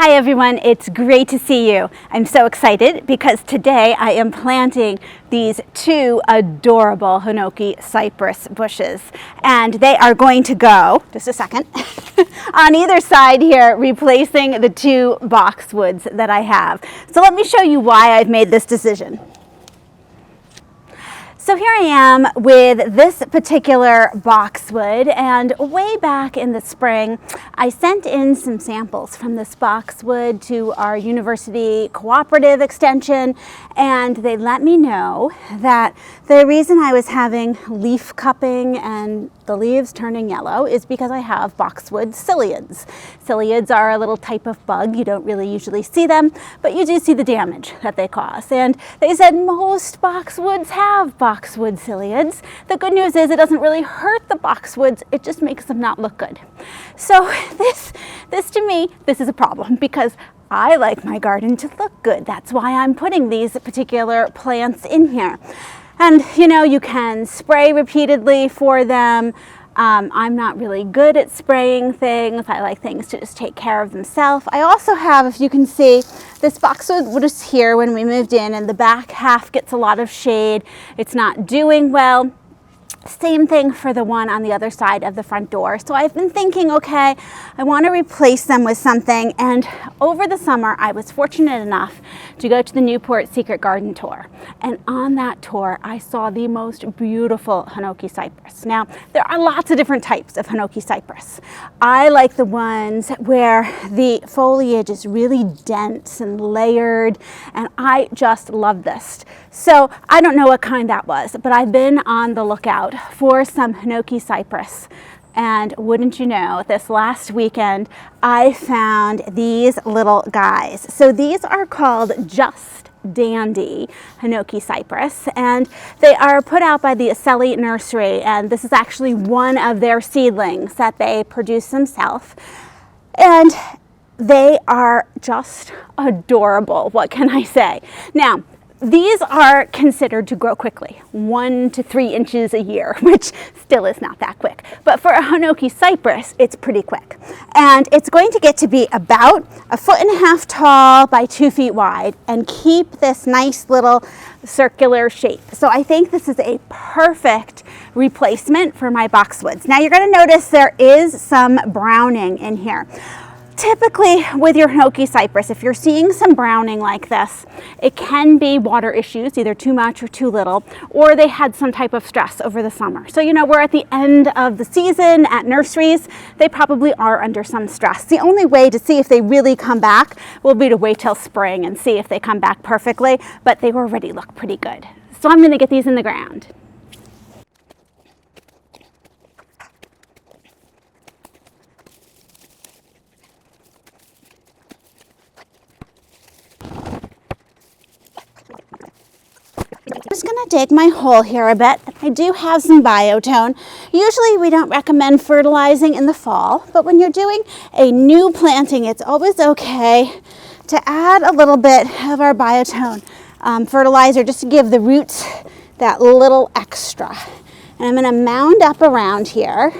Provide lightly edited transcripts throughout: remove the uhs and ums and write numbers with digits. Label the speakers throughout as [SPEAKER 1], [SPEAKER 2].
[SPEAKER 1] Hi everyone, it's great to see you. I'm so excited because today I am planting these two adorable Hinoki cypress bushes, and they are going to go, just a second, on either side here, replacing the two boxwoods that I have. So let me show you why I've made this decision. So here I am with this particular boxwood, and way back in the spring I sent in some samples from this boxwood to our university cooperative extension, and they let me know that the reason I was having leaf cupping and the leaves turning yellow is because I have boxwood psyllids. Psyllids are a little type of bug. You don't really usually see them, but you do see the damage that they cause. And they said most boxwoods have boxwood psyllids. The good news is it doesn't really hurt the boxwoods, it just makes them not look good. So this to me, this is a problem because I like my garden to look good. That's why I'm putting these particular plants in here. And you know, you can spray repeatedly for them. I'm not really good at spraying things. I like things to just take care of themselves. I also have, if you can see, this boxwood was here when we moved in, and the back half gets a lot of shade. It's not doing well. Same thing for the one on the other side of the front door. So I've been thinking, okay, I want to replace them with something. And over the summer, I was fortunate enough to go to the Newport Secret Garden Tour. And on that tour, I saw the most beautiful Hinoki cypress. Now, there are lots of different types of Hinoki cypress. I like the ones where the foliage is really dense and layered, and I just love this. So I don't know what kind that was, but I've been on the lookout for some Hinoki cypress, and wouldn't you know, this last weekend I found these little guys. So these are called Just Dandy Hinoki Cypress, and they are put out by the Iseli Nursery, and this is actually one of their seedlings that they produce themselves, and they are just adorable. What can I say? Now, these are considered to grow quickly, 1 to 3 inches a year, which still is not that quick. But for a Hinoki cypress, it's pretty quick. And it's going to get to be about 1.5 feet tall by 2 feet wide and keep this nice little circular shape. So I think this is a perfect replacement for my boxwoods. Now you're going to notice there is some browning in here. Typically with your Hinoki cypress, if you're seeing some browning like this, it can be water issues, either too much or too little, or they had some type of stress over the summer. So you know, we're at the end of the season at nurseries, they probably are under some stress. The only way to see if they really come back will be to wait till spring and see if they come back perfectly, but they already look pretty good. So I'm going to get these in the ground. I'm just going to dig my hole here a bit. I do have some biotone. Usually we don't recommend fertilizing in the fall, but when you're doing a new planting, it's always okay to add a little bit of our biotone fertilizer just to give the roots that little extra. And I'm going to mound up around here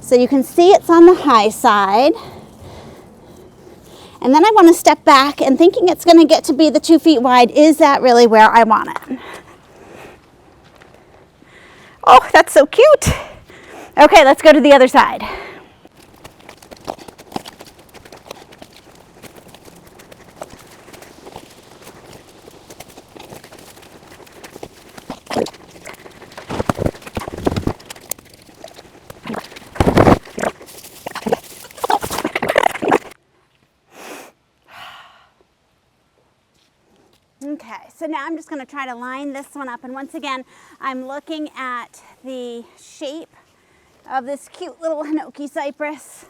[SPEAKER 1] so you can see it's on the high side. And then I want to step back and thinking it's going to get to be the 2 feet wide. Is that really where I want it? Oh, that's so cute. Okay, let's go to the other side. Okay, so now I'm just going to try to line this one up, and once again I'm looking at the shape of this cute little Hinoki cypress,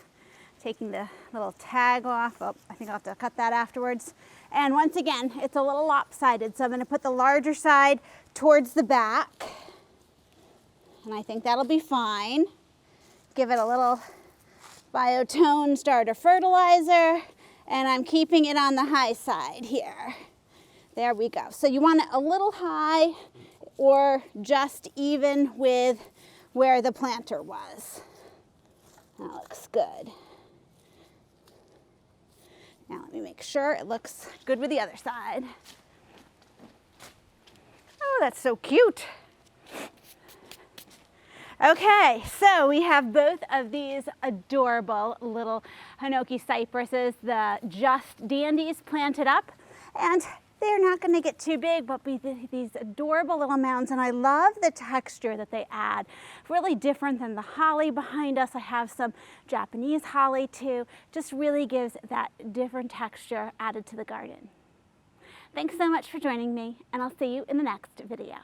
[SPEAKER 1] taking the little tag off. Oh, I think I'll have to cut that afterwards. And once again, it's a little lopsided, so I'm going to put the larger side towards the back, and I think that'll be fine. Give it a little biotone starter fertilizer, and I'm keeping it on the high side here. There we go. So you want it a little high or just even with where the planter was. That looks good. Now let me me make sure it looks good with the other side. Oh, that's so cute. Okay, so we have both of these adorable little Hinoki cypresses, the Just Dandies, planted up, and they're not going to get too big, but be these adorable little mounds. And I love the texture that they add. Really different than the holly behind us. I have some Japanese holly too. Just really gives that different texture added to the garden. Thanks so much for joining me, and I'll see you in the next video.